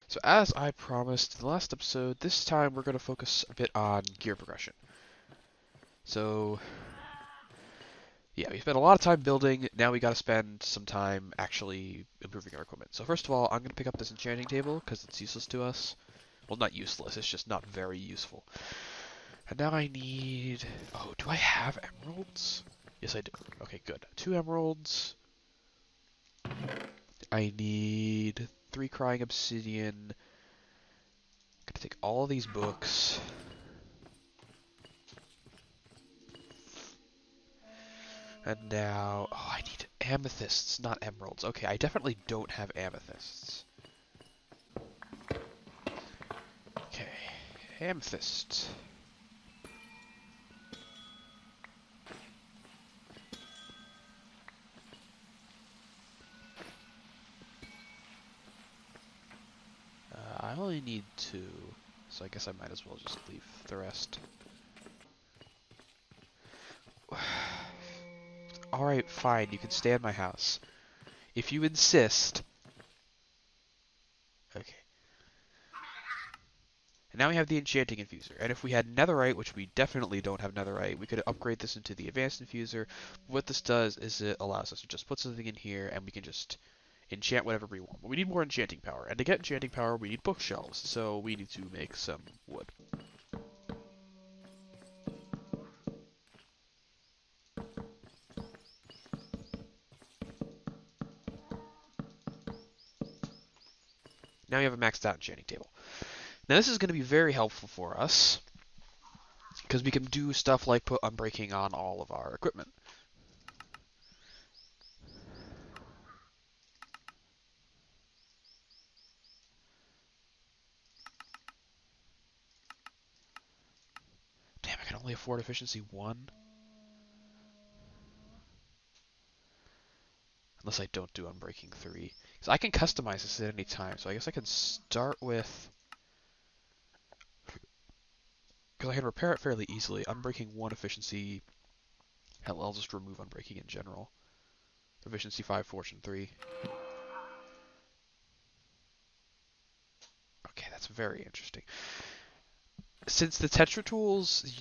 So as I promised in the last episode, this time we're going to focus a bit on gear progression. So, yeah, we spent a lot of time building, now we got to spend some time actually improving our equipment. So first of all, I'm going to pick up this enchanting table, because it's useless to us. Well, not useless, it's just not very useful. And now I need... Oh, do I have emeralds? Yes, I do. Okay, good. 2 emeralds. I need 3 crying obsidian. I'm going to take all of these books. And now, oh, I need amethysts, not emeralds. Okay, I definitely don't have amethysts. Okay, amethyst. I only need 2, so I guess I might as well just leave the rest. Alright, fine, you can stay at my house. If you insist. Okay. And now we have the enchanting infuser. And if we had netherite, which we definitely don't have netherite, we could upgrade this into the advanced infuser. What this does is it allows us to just put something in here and we can just enchant whatever we want. But we need more enchanting power. And to get enchanting power, we need bookshelves. So we need to make some wood. Now we have a maxed out enchanting table. Now this is going to be very helpful for us because we can do stuff like put unbreaking on all of our equipment. Damn, I can only afford efficiency 1. Unless I don't do unbreaking 3. Because I can customize this at any time, so I guess I can start with... Because I can repair it fairly easily. Unbreaking 1 efficiency... Hell, I'll just remove unbreaking in general. Efficiency 5, fortune 3. Okay, that's very interesting. Since the Tetra tools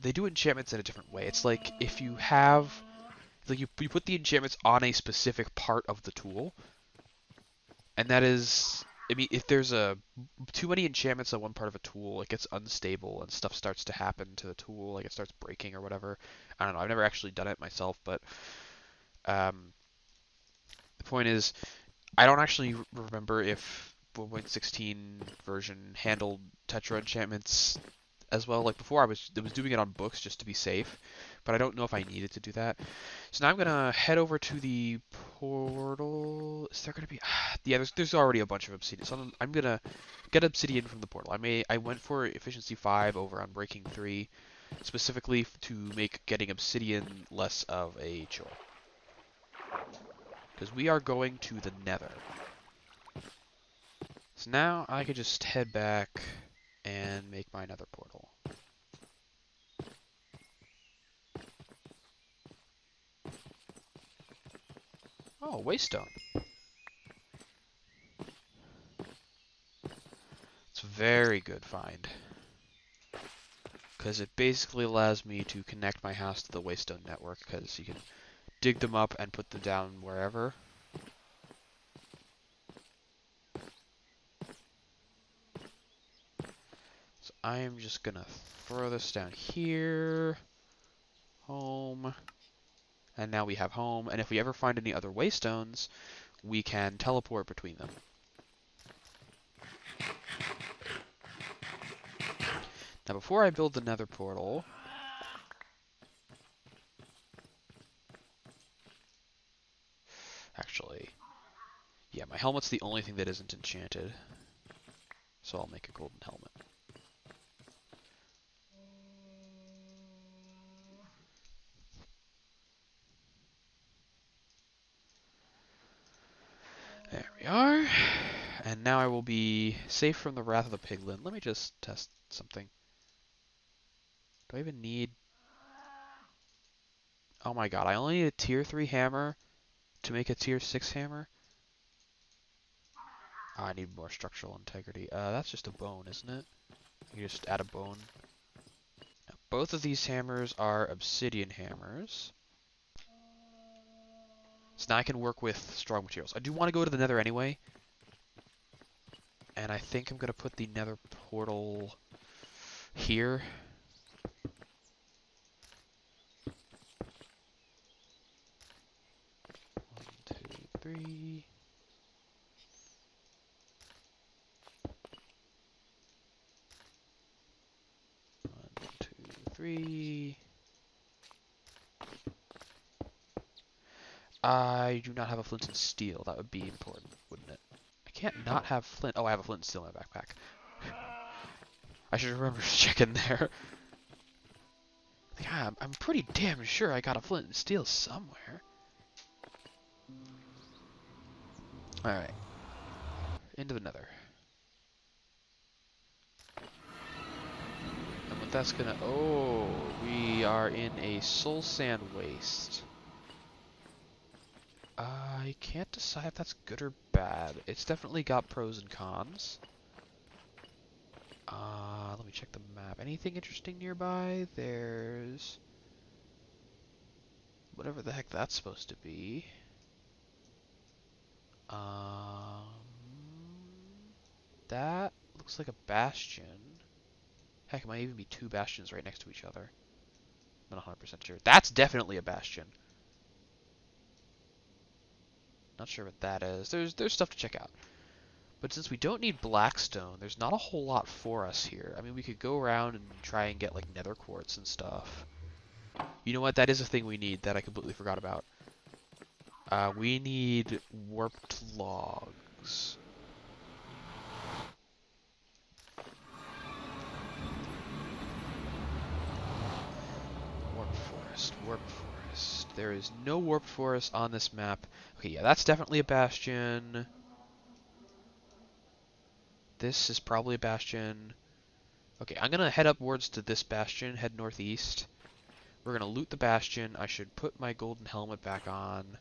they do enchantments in a different way. It's like if you have... Like you put the enchantments on a specific part of the tool, and that is, I mean, if there's too many enchantments on one part of a tool, it gets unstable and stuff starts to happen to the tool, like it starts breaking or whatever. I don't know. I've never actually done it myself, but um, the point is, I don't actually remember if 1.16 version handled Tetra enchantments as well. Like before, I was doing it on books just to be safe, but I don't know if I needed to do that. So now I'm gonna head over to the portal. Is there gonna be? Yeah, there's already a bunch of obsidian. So I'm gonna get obsidian from the portal. I went for efficiency 5 over unbreaking 3, specifically to make getting obsidian less of a chore. Because we are going to the Nether. So now I could just head back and make my Nether portal. Oh, waystone. It's a very good find. Because it basically allows me to connect my house to the waystone network, because you can dig them up and put them down wherever. So I am just gonna throw this down here. Home. And now we have home. And if we ever find any other waystones, we can teleport between them. Now before I build the nether portal... Actually... Yeah, my helmet's the only thing that isn't enchanted. So I'll make a golden helmet. There we are. And now I will be safe from the wrath of the piglin. Let me just test something. Do I even need... Oh my god, I only need a tier 3 hammer to make a tier 6 hammer? I need more structural integrity. That's just a bone, isn't it? You just add a bone. Now, both of these hammers are obsidian hammers. So now I can work with strong materials. I do want to go to the nether anyway. And I think I'm going to put the nether portal here. 1, 2, 3. I do not have a flint and steel. That would be important, wouldn't it? I can't not have flint. Oh, I have a flint and steel in my backpack. I should remember to check in there. Yeah, I'm pretty damn sure I got a flint and steel somewhere. Alright. Into the nether. And what that's gonna... Oh, we are in a soul sand waste. I can't decide if that's good or bad. It's definitely got pros and cons. Let me check the map. Anything interesting nearby? There's... whatever the heck that's supposed to be. That looks like a bastion. Heck, it might even be two bastions right next to each other. I'm not 100% sure. That's definitely a bastion. Not sure what that is. There's stuff to check out. But since we don't need blackstone, there's not a whole lot for us here. I mean, we could go around and try and get, like, nether quartz and stuff. You know what? That is a thing we need that I completely forgot about. We need warped logs. Warped forest, warped forest. There is no warped forest on this map. Okay, yeah, that's definitely a bastion. This is probably a bastion. Okay, I'm gonna head upwards to this bastion, head northeast. We're gonna loot the bastion. I should put my golden helmet back on.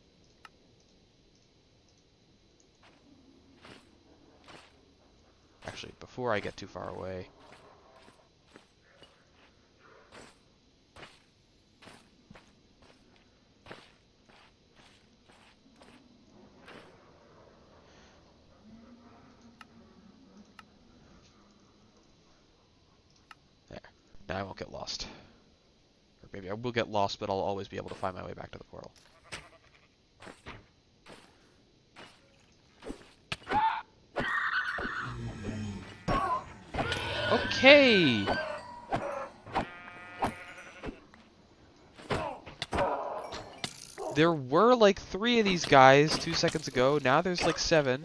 Actually, before I get too far away. There. Now I won't get lost. Or maybe I will get lost, but I'll always be able to find my way back to the portal. Okay! There were like 3 of these guys 2 seconds ago. Now there's like 7.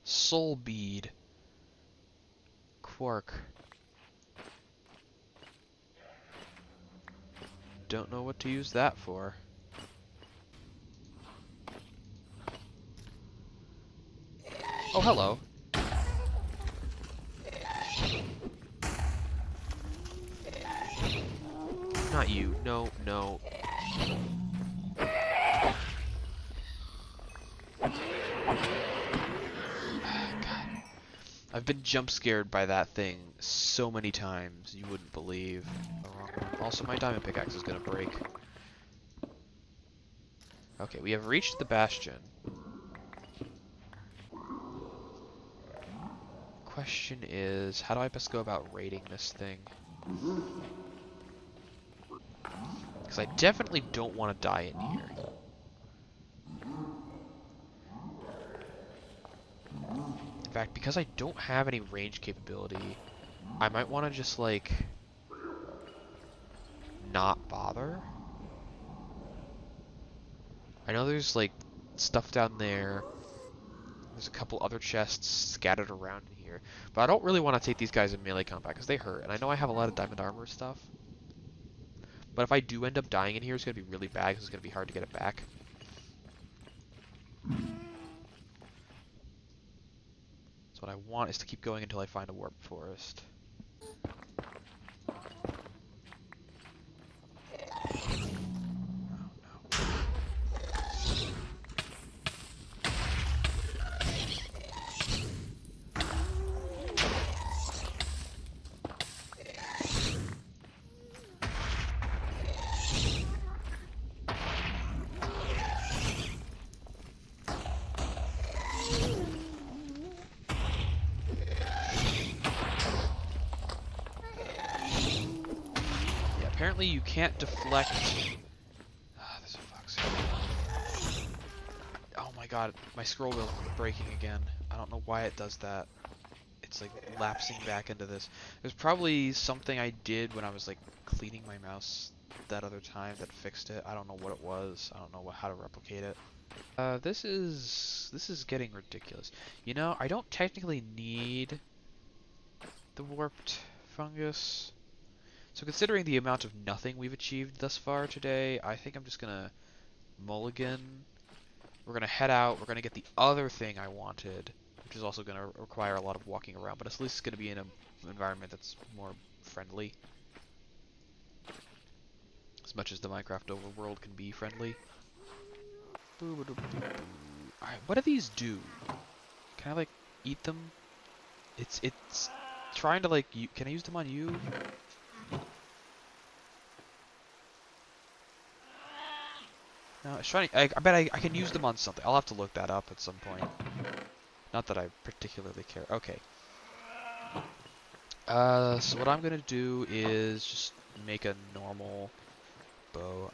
Soul bead. Quark. Don't know what to use that for. Oh, hello. Not you. No, no. God. I've been jump scared by that thing so many times, you wouldn't believe. Also, my diamond pickaxe is gonna break. Okay, we have reached the bastion. Question is, how do I best go about raiding this thing? Because I definitely don't want to die in here. In fact, because I don't have any range capability, I might want to just, like, not bother. I know there's, like, stuff down there. There's a couple other chests scattered around in here. But I don't really want to take these guys in melee combat because they hurt. And I know I have a lot of diamond armor stuff. But if I do end up dying in here, it's going to be really bad because it's going to be hard to get it back. So what I want is to keep going until I find a warp forest. Oh, no. apparently you can't deflect... Ah, this is fuck's sake. Oh my god, my scroll wheel's breaking again. I don't know why it does that. It's like lapsing back into this. There's probably something I did when I was like cleaning my mouse that other time that fixed it. I don't know what it was. I don't know how to replicate it. This is getting ridiculous. You know, I don't technically need the warped fungus. So considering the amount of nothing we've achieved thus far today, I think I'm just gonna mulligan. We're gonna head out. We're gonna get the other thing I wanted, which is also gonna require a lot of walking around, but at least it's gonna be in an environment that's more friendly. As much as the Minecraft overworld can be friendly. Alright, what do these do? Can I like eat them? It's trying to like can I use them on you? No, it's trying to, I bet I can use them on something. I'll have to look that up at some point. Not that I particularly care. Okay. So what I'm gonna do is just make a normal bow.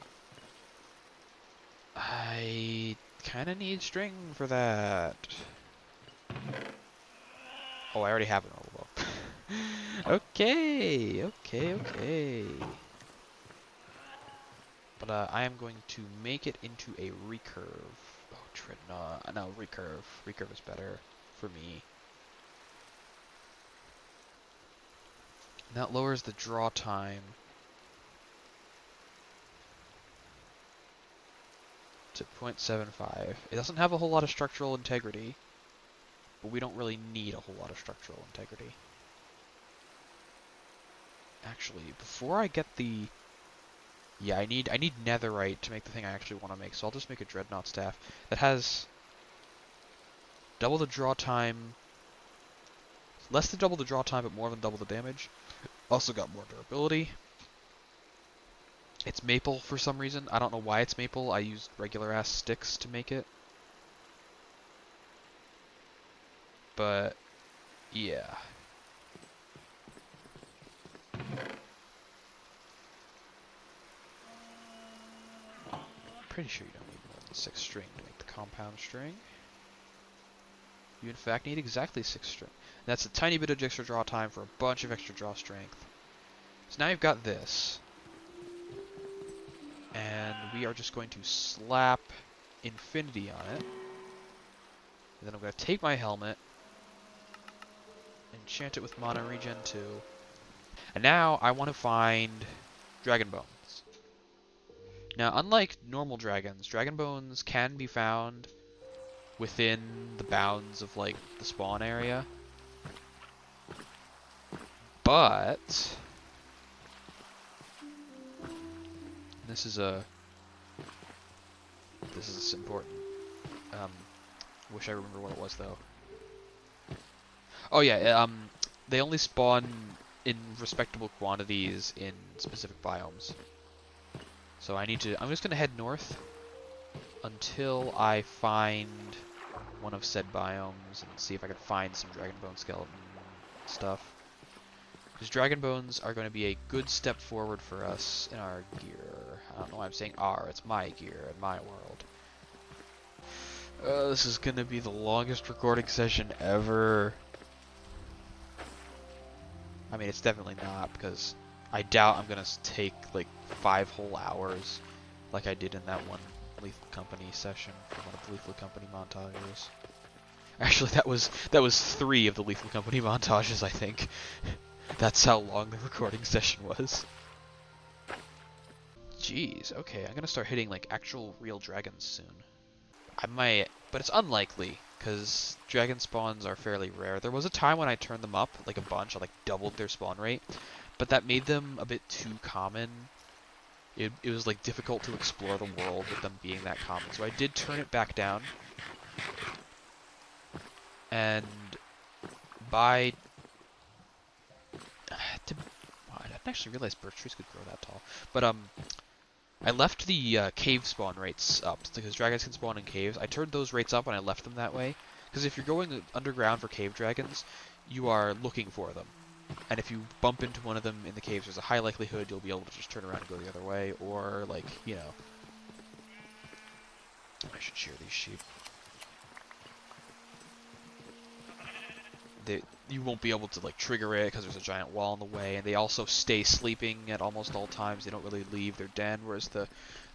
I kind of need string for that. Oh, I already have a normal bow. Okay. But I am going to make it into a recurve. Oh, no, recurve. Recurve is better for me. And that lowers the draw time to 0.75. It doesn't have a whole lot of structural integrity, but we don't really need a whole lot of structural integrity. Actually, before I get the... Yeah, I need netherite to make the thing I actually want to make, so I'll just make a dreadnought staff that has double the draw time, less than double the draw time, but more than double the damage. Also got more durability. It's maple for some reason. I don't know why it's maple. I used regular ass sticks to make it. But yeah. Pretty sure you don't need more than 6 string to make the compound string. You in fact need exactly 6 string. And that's a tiny bit of extra draw time for a bunch of extra draw strength. So now you've got this. And we are just going to slap infinity on it. And then I'm going to take my helmet, enchant it with mana regen 2. And now I want to find dragon bones. Now, unlike normal dragons, dragon bones can be found within the bounds of, like, the spawn area. But this is important. Wish I remember what it was though. Oh yeah, they only spawn in respectable quantities in specific biomes. So I'm just gonna head north until I find one of said biomes and see if I can find some dragon bone skeleton stuff. Because dragon bones are going to be a good step forward for us in our gear. I don't know why I'm saying our, it's my gear in my world. This is going to be the longest recording session ever. I mean, it's definitely not, because I doubt I'm going to take like 5 whole hours like I did in that one Lethal Company session from one of the Lethal Company montages. Actually, that was 3 of the Lethal Company montages, I think. That's how long the recording session was. Jeez, okay, I'm gonna start hitting like actual real dragons soon. I might, but it's unlikely, because dragon spawns are fairly rare. There was a time when I turned them up like a bunch, I like doubled their spawn rate, but that made them a bit too common. It was like difficult to explore the world with them being that common, so I did turn it back down. And by... I didn't actually realize birch trees could grow that tall. But I left the cave spawn rates up, because dragons can spawn in caves. I turned those rates up and I left them that way. Because if you're going underground for cave dragons, you are looking for them. And if you bump into one of them in the caves, there's a high likelihood you'll be able to just turn around and go the other way, or, like, you know... I should shear these sheep. You won't be able to, like, trigger it because there's a giant wall in the way, and they also stay sleeping at almost all times. They don't really leave their den, whereas the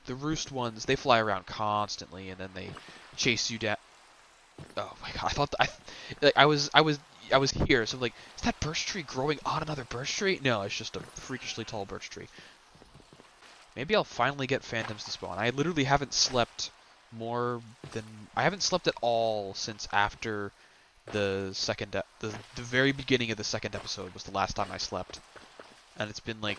roost ones, they fly around constantly, and then they chase you down. Oh my god! I thought I was here, so like, is that birch tree growing on another birch tree? No, it's just a freakishly tall birch tree. Maybe I'll finally get phantoms to spawn. I literally haven't slept I haven't slept at all since after the very beginning of the second episode was the last time I slept, and it's been like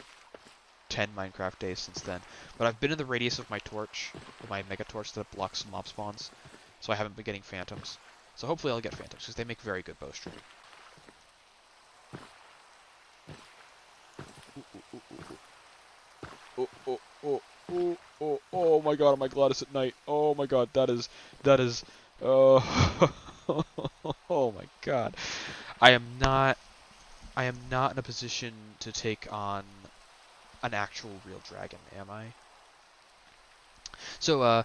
10 Minecraft days since then. But I've been in the radius of my torch, my mega torch that blocks mob spawns, so I haven't been getting phantoms. So hopefully I'll get phantoms because they make very good bowstring. Oh my god, am I Gladys at night? Oh my god, that is oh oh my god. I am not in a position to take on an actual real dragon, am I? So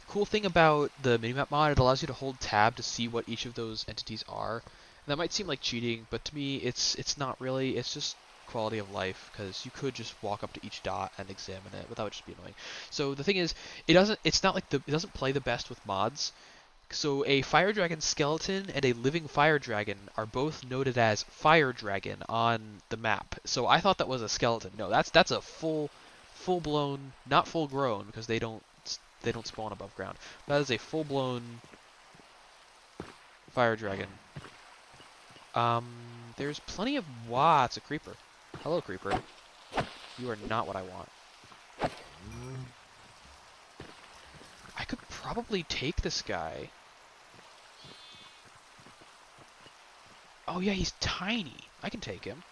cool thing about the minimap mod, it allows you to hold tab to see what each of those entities are. And that might seem like cheating, but to me it's not really. It's just quality of life, because you could just walk up to each dot and examine it, but that would just be annoying. So the thing is, it doesn't play the best with mods. So a fire dragon skeleton and a living fire dragon are both noted as fire dragon on the map. So I thought that was a skeleton. No, that's a full blown, not full grown, because they don't spawn above ground. That is a full blown fire dragon. There's plenty of it's a creeper. Hello, creeper. You are not what I want. I could probably take this guy. Oh yeah, he's tiny. I can take him.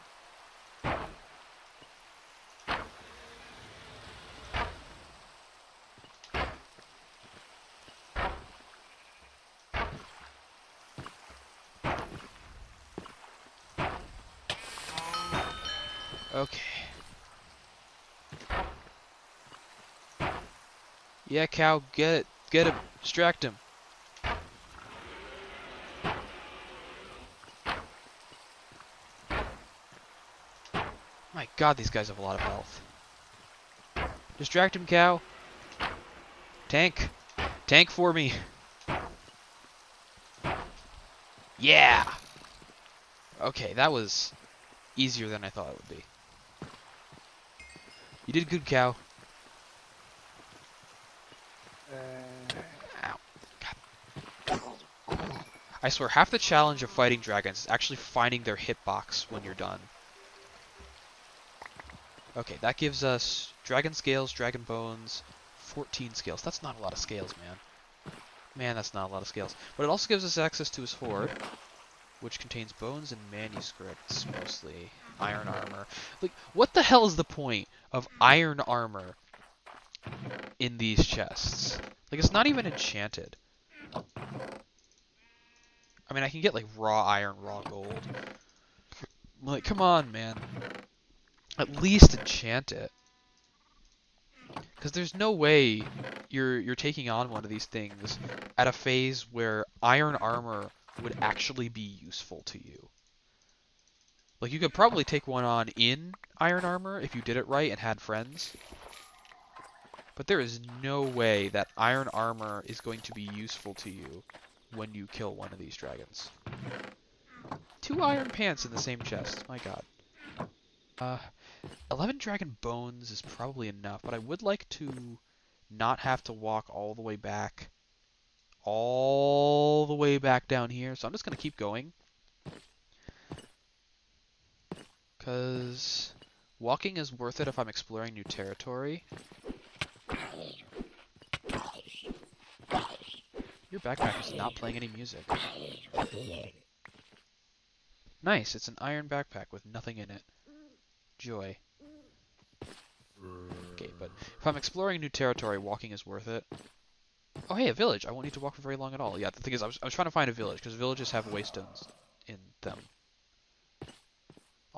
Okay. Yeah, cow, get him. Distract him. My god, these guys have a lot of health. Distract him, cow. Tank. Tank for me. Yeah! Okay, that was easier than I thought it would be. You did good, cow. Ow. God. I swear, half the challenge of fighting dragons is actually finding their hitbox when you're done. Okay, that gives us dragon scales, dragon bones, 14 scales. That's not a lot of scales, man. Man, that's not a lot of scales. But it also gives us access to his hoard, which contains bones and manuscripts, mostly. Iron armor. Like, what the hell is the point of iron armor in these chests? Like, it's not even enchanted. I mean, I can get, like, raw iron, raw gold. Like, come on, man. At least enchant it. Because there's no way you're taking on one of these things at a phase where iron armor would actually be useful to you. Like, you could probably take one on in iron armor if you did it right and had friends. But there is no way that iron armor is going to be useful to you when you kill one of these dragons. 2 iron pants in the same chest. My god. 11 dragon bones is probably enough, but I would like to not have to walk all the way back down here. So I'm just going to keep going. Because walking is worth it if I'm exploring new territory. Your backpack is not playing any music. Nice, it's an iron backpack with nothing in it. Joy. Okay, but if I'm exploring new territory, walking is worth it. Oh hey, a village! I won't need to walk for very long at all. Yeah, the thing is, I was trying to find a village, because villages have waystones in them.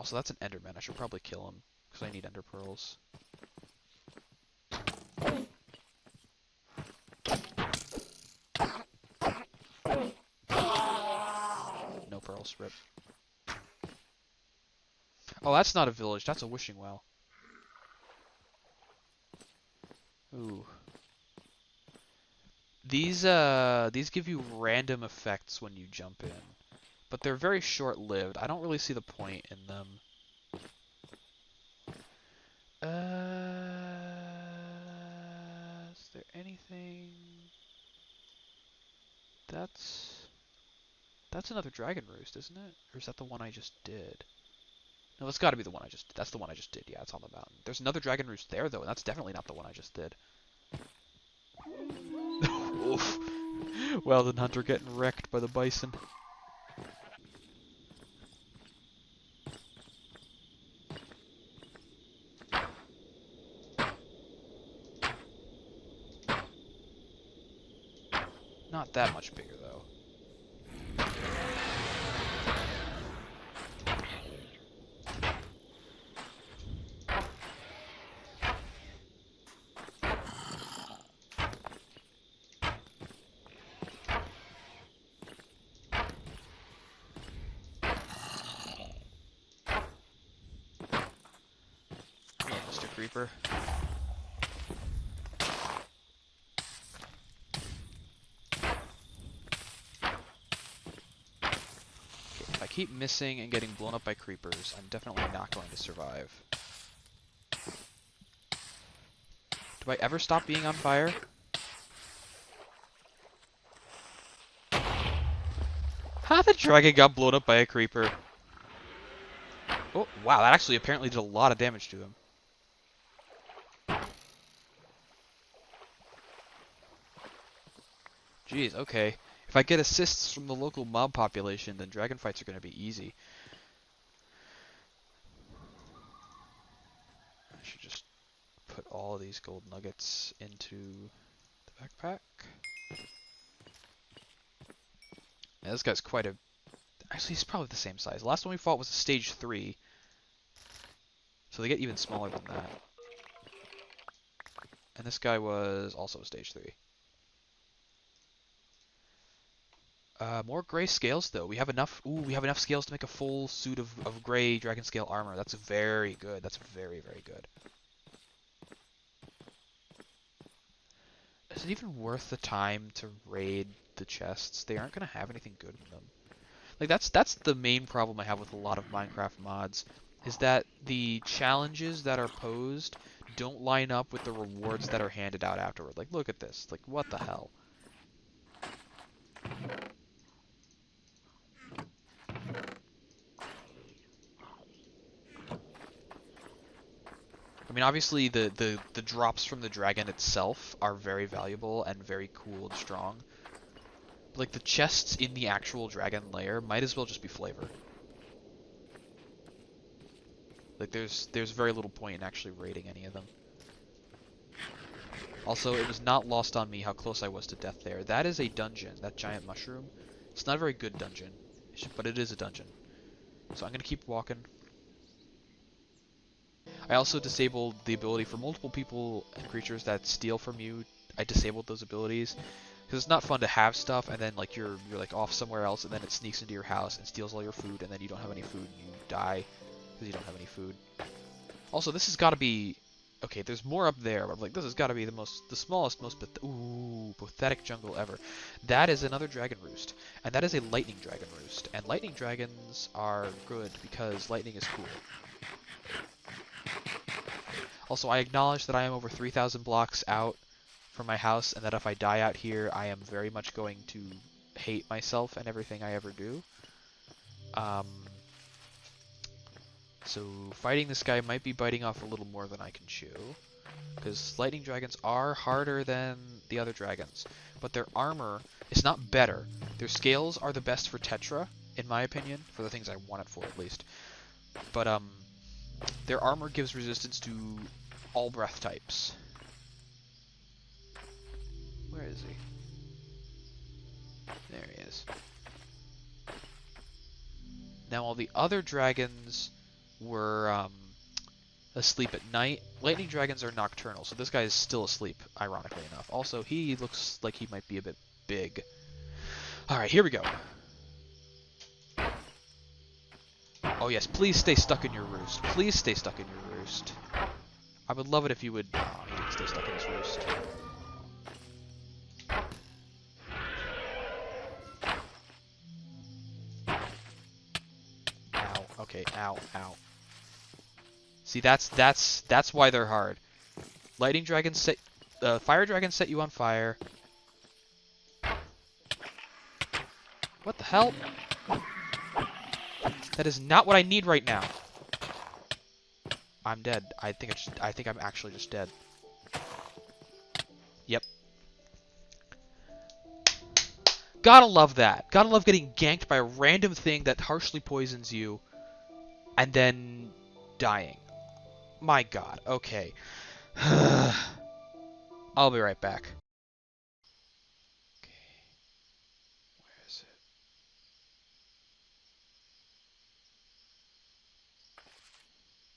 Also, that's an Enderman. I should probably kill him, because I need Ender Pearls. No pearls, rip. Oh, that's not a village. That's a wishing well. Ooh. These give you random effects when you jump in, but they're very short-lived. I don't really see the point in them. Is there anything? That's another dragon roost, isn't it? Or is that the one I just did? No, that's got to be the one I just did. That's the one I just did. Yeah, it's on the mountain. There's another dragon roost there, though, and that's definitely not the one I just did. Oof. Well then, Hunter getting wrecked by the bison. Not that much bigger, though. Hello, Mr. Creeper. If I keep missing and getting blown up by creepers, I'm definitely not going to survive. Do I ever stop being on fire? How the dragon got blown up by a creeper? Oh, wow, that actually apparently did a lot of damage to him. Jeez, okay. If I get assists from the local mob population, then dragon fights are going to be easy. I should just put all of these gold nuggets into the backpack. Yeah, this guy's quite a... Actually, he's probably the same size. The last one we fought was a stage 3. So they get even smaller than that. And this guy was also a stage 3. More gray scales, though. We have enough... Ooh, we have enough scales to make a full suit of gray dragon scale armor. That's very good. That's very, very good. Is it even worth the time to raid the chests? They aren't going to have anything good in them. Like, that's the main problem I have with a lot of Minecraft mods, is that the challenges that are posed don't line up with the rewards that are handed out afterward. Like, look at this. Like, what the hell? I mean, obviously, the drops from the dragon itself are very valuable and very cool and strong. But, like, the chests in the actual dragon lair might as well just be flavor. Like, there's very little point in actually raiding any of them. Also, it was not lost on me how close I was to death there. That is a dungeon, that giant mushroom. It's not a very good dungeon, but it is a dungeon. So I'm going to keep walking. I also disabled the ability for multiple people and creatures that steal from you. I disabled those abilities. Because it's not fun to have stuff and then like you're like off somewhere else and then it sneaks into your house and steals all your food and then you don't have any food and you die because you don't have any food. Also, this has got to be... Okay, there's more up there, but like this has got to be the smallest, most pathetic jungle ever. That is another dragon roost, and that is a lightning dragon roost. And lightning dragons are good because lightning is cool. Also, I acknowledge that I am over 3,000 blocks out from my house, and that if I die out here, I am very much going to hate myself and everything I ever do. So fighting this guy might be biting off a little more than I can chew, because lightning dragons are harder than the other dragons, but their armor is not better. Their scales are the best for Tetra, in my opinion, for the things I want it for at least. But their armor gives resistance to all breath types. Where is he? There he is. Now all the other dragons were asleep at night. Lightning dragons are nocturnal, so this guy is still asleep, ironically enough. Also, he looks like he might be a bit big. Alright, here we go. Oh yes, please stay stuck in your roost. Please stay stuck in your roost. I would love it if you would... Oh, he didn't stay stuck in his roost. Ow. Okay, ow, ow. See, that's why they're hard. Lightning dragons set... fire dragons set you on fire. What the hell? That is not what I need right now. I'm dead. I think I'm actually just dead. Yep. Gotta love that. Gotta love getting ganked by a random thing that harshly poisons you and then dying. My god. Okay. I'll be right back. Okay. Where is it?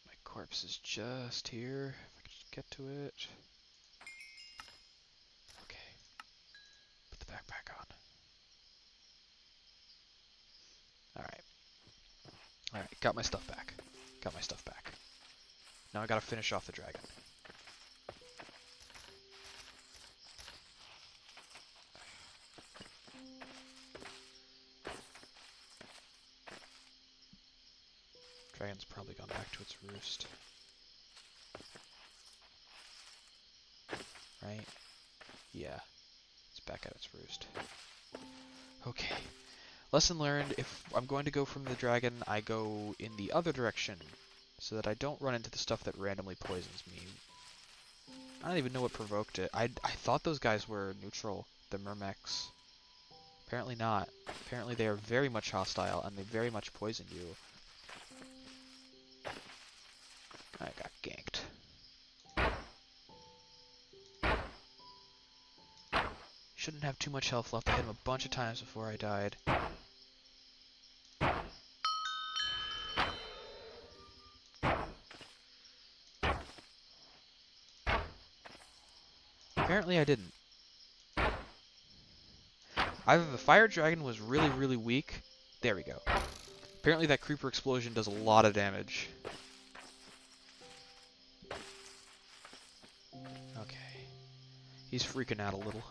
My corpse is just here. If I could just get to it. Okay. Put the backpack on. Alright. Alright, got my stuff back. Got my stuff back. Now I gotta finish off the dragon. Dragon's probably gone back to its roost. Right? Yeah. It's back at its roost. Okay. Lesson learned, if I'm going to go from the dragon, I go in the other direction, so that I don't run into the stuff that randomly poisons me. I don't even know what provoked it. I thought those guys were neutral, the Myrmex. Apparently not. Apparently they are very much hostile, and they very much poison you. I got ganked. Shouldn't have too much health left. I hit him a bunch of times before I died. Apparently I didn't. Either the fire dragon was really, really weak. There we go. Apparently that creeper explosion does a lot of damage. Okay. He's freaking out a little.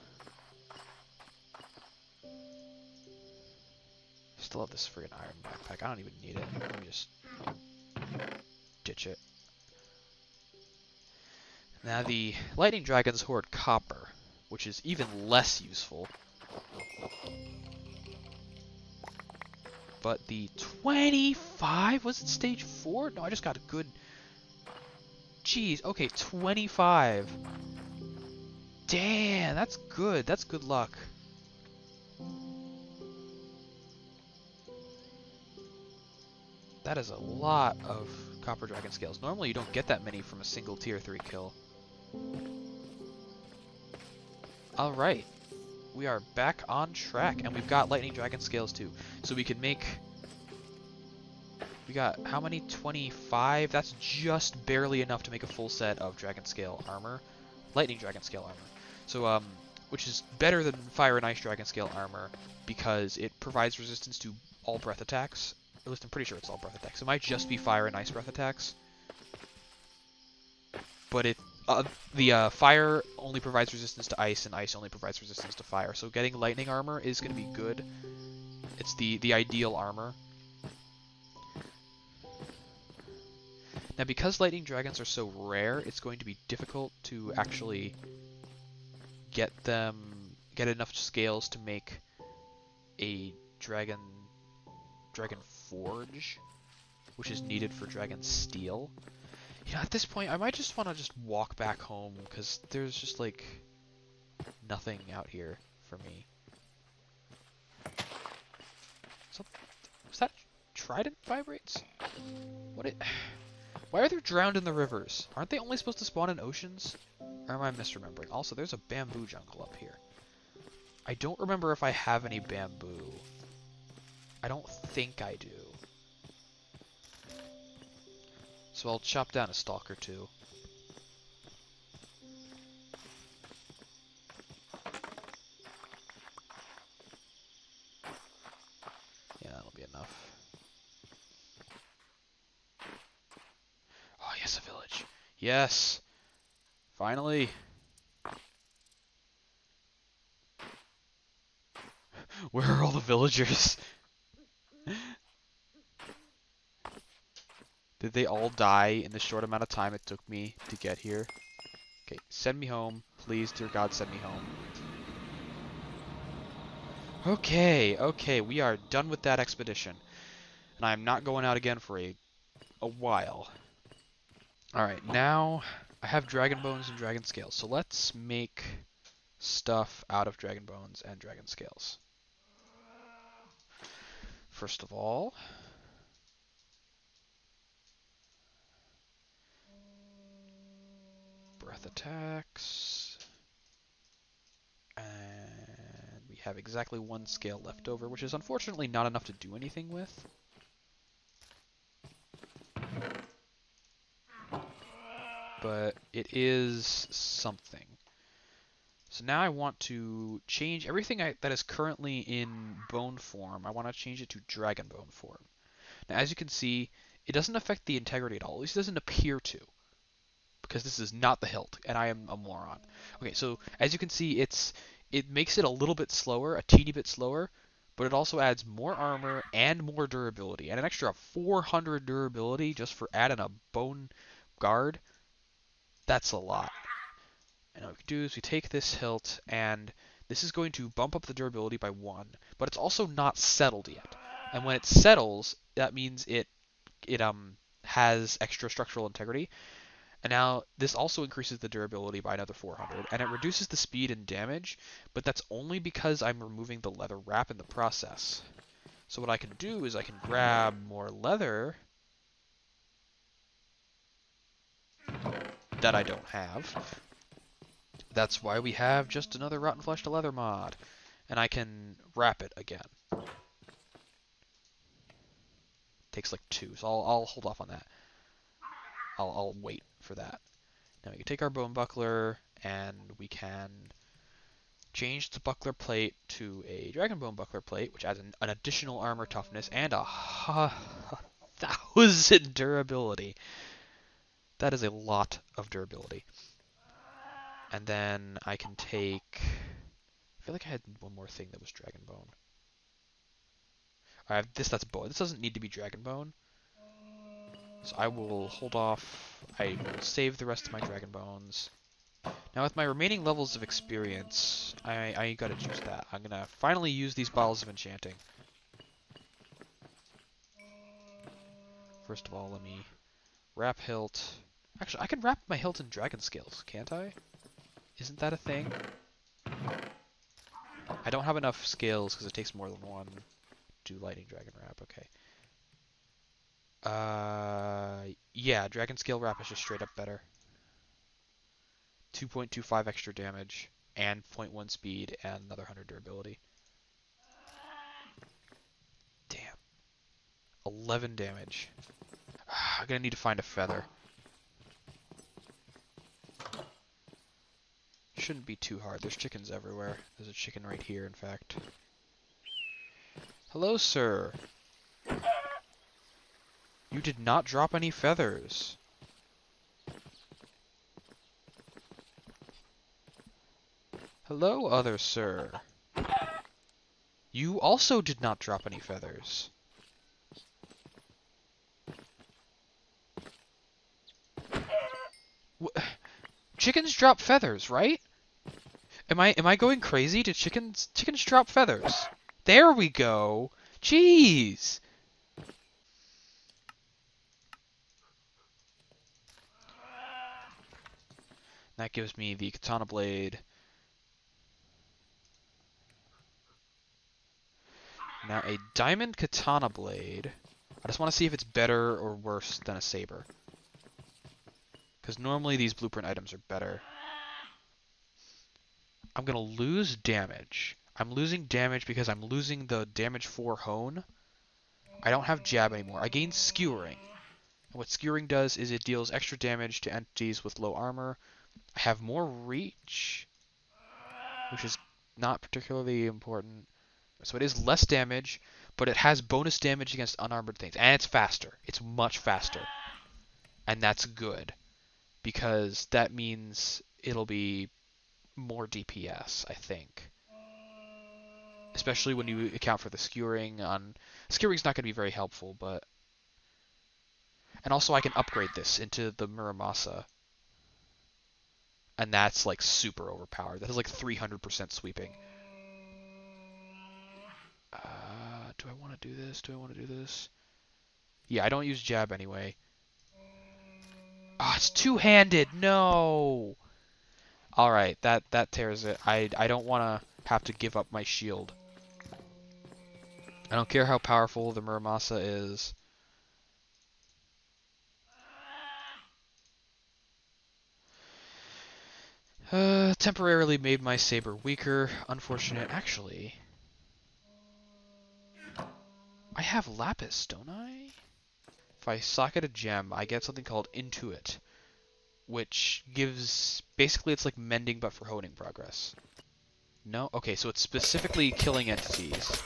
Still have this friggin' iron backpack. I don't even need it. Let me just ditch it. Now the lightning dragons hoard copper, which is even less useful. But the 25? Was it stage 4? No, I just got a good... Jeez, okay, 25. Damn, that's good. That's good luck. That is a lot of copper dragon scales. Normally you don't get that many from a single tier 3 kill. Alright. We are back on track, and we've got lightning dragon scales too. So we can make... We got how many? 25? That's just barely enough to make a full set of dragon scale armor. Lightning dragon scale armor. So, which is better than fire and ice dragon scale armor because it provides resistance to all breath attacks. At least I'm pretty sure it's all breath attacks. It might just be fire and ice breath attacks. But it the fire only provides resistance to ice, and ice only provides resistance to fire. So getting lightning armor is going to be good. It's the ideal armor. Now, because lightning dragons are so rare, it's going to be difficult to actually get enough scales to make a dragon forge, which is needed for dragon steel. You know, at this point, I might just want to just walk back home, because there's just, like, nothing out here for me. So, was that trident vibrates? What it... Why are they drowned in the rivers? Aren't they only supposed to spawn in oceans? Or am I misremembering? Also, there's a bamboo jungle up here. I don't remember if I have any bamboo. I don't think I do. So I'll chop down a stalker too. Yeah, that'll be enough. Oh, yes, a village. Yes! Finally! Where are all the villagers? Did they all die in the short amount of time it took me to get here? Okay, send me home. Please, dear God, send me home. Okay, we are done with that expedition. And I'm not going out again for a while. Alright, now I have dragon bones and dragon scales. So let's make stuff out of dragon bones and dragon scales. First of all, breath attacks. And we have exactly one scale left over, which is unfortunately not enough to do anything with. But it is something. So now I want to change everything that is currently in bone form. I want to change it to dragon bone form. Now, as you can see, it doesn't affect the integrity at all. At least it doesn't appear to, because this is not the hilt, and I am a moron. Okay, so as you can see, it makes it a little bit slower, a teeny bit slower, but it also adds more armor and more durability, and an extra 400 durability just for adding a bone guard. That's a lot. And what we can do is we take this hilt, and this is going to bump up the durability by 1, but it's also not settled yet. And when it settles, that means it has extra structural integrity. And now this also increases the durability by another 400, and it reduces the speed and damage, but that's only because I'm removing the leather wrap in the process. So what I can do is I can grab more leather that I don't have. That's why we have just another Rotten Flesh to Leather mod. And I can wrap it again. Takes like 2, so I'll hold off on that. I'll wait for that. Now we can take our bone buckler, and we can change the buckler plate to a dragon bone buckler plate, which adds an additional armor toughness and 1,000 durability. That is a lot of durability. And then I can take... I feel like I had one more thing that was dragon bone. I have this, that's bone. This doesn't need to be dragon bone. So I will hold off. I will save the rest of my dragon bones. Now with my remaining levels of experience, I gotta choose that. I'm gonna finally use these bottles of enchanting. First of all, let me wrap hilt. Actually, I can wrap my hilt in dragon scales, can't I? Isn't that a thing? I don't have enough scales because it takes more than one to do lightning dragon wrap. Okay. Yeah, dragon scale wrap is just straight up better. 2.25 extra damage and 0.1 speed and another 100 durability. Damn. 11 damage. I'm gonna need to find a feather. Shouldn't be too hard. There's chickens everywhere. There's a chicken right here, in fact. Hello, sir. You did not drop any feathers. Hello, other sir. You also did not drop any feathers. Chickens drop feathers, right? Am I going crazy? Did chickens drop feathers? There we go. Jeez. That gives me the katana blade. Now a diamond katana blade. I just want to see if it's better or worse than a saber. Because normally these blueprint items are better. I'm going to lose damage. I'm losing damage because I'm losing the damage 4 hone. I don't have jab anymore. I gain skewering. What skewering does is it deals extra damage to entities with low armor. I have more reach, which is not particularly important. So it is less damage, but it has bonus damage against unarmored things. And it's faster. It's much faster. And that's good, because that means it'll be more DPS, I think. Especially when you account for the skewering on... Skewering's not going to be very helpful, but... And also I can upgrade this into the Muramasa. And that's like super overpowered. That is like 300% sweeping. Do I want to do this? Do I want to do this? Yeah, I don't use jab anyway. Ah, oh, it's two-handed. No. All right, that tears it. I don't want to have to give up my shield. I don't care how powerful the Muramasa is. Temporarily made my saber weaker. Unfortunate. Actually, I have lapis, don't I? If I socket a gem, I get something called Intuit, which gives... Basically, it's like mending, but for honing progress. No? Okay, so it's specifically killing entities.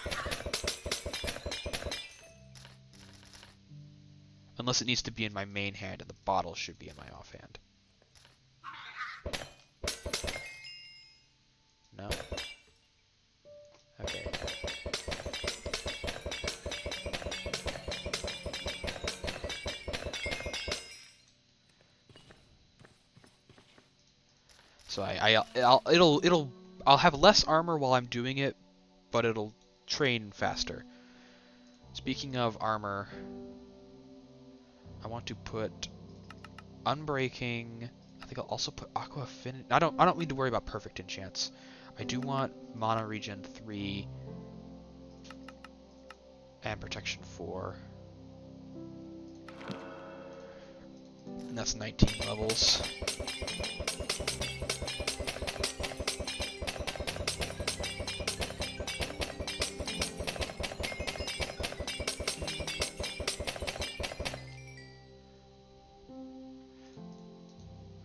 Unless it needs to be in my main hand, and the bottle should be in my offhand. No? Okay. So I'll have less armor while I'm doing it, but it'll train faster. Speaking of armor, I want to put Unbreaking. I think I'll also put Aqua Affinity. I don't need to worry about perfect enchants. I do want Mana Regen 3 and Protection 4. And that's 19 levels.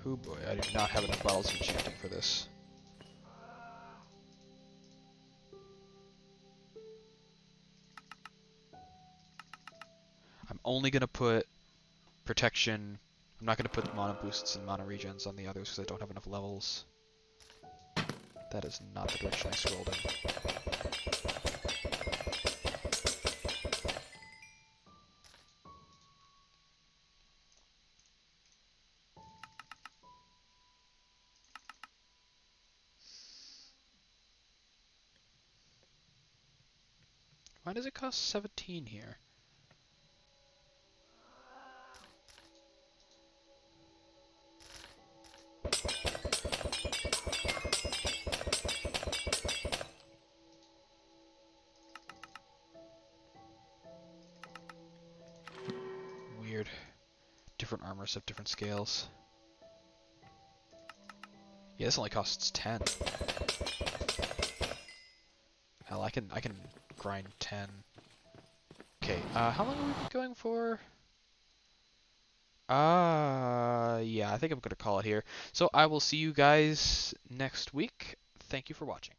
Oh boy, I do not have enough bottles of enchanting for this. I'm only going to put protection. I'm not going to put mana boosts and mana regens on the others because I don't have enough levels. That is not the direction I scrolled in. Why does it cost 17 here? Weird. Different armors have different scales. Yeah, this only costs 10. Hell, I can grind 10. Okay, how long have we been going for? Yeah, I think I'm gonna call it here. So I will see you guys next week. Thank you for watching.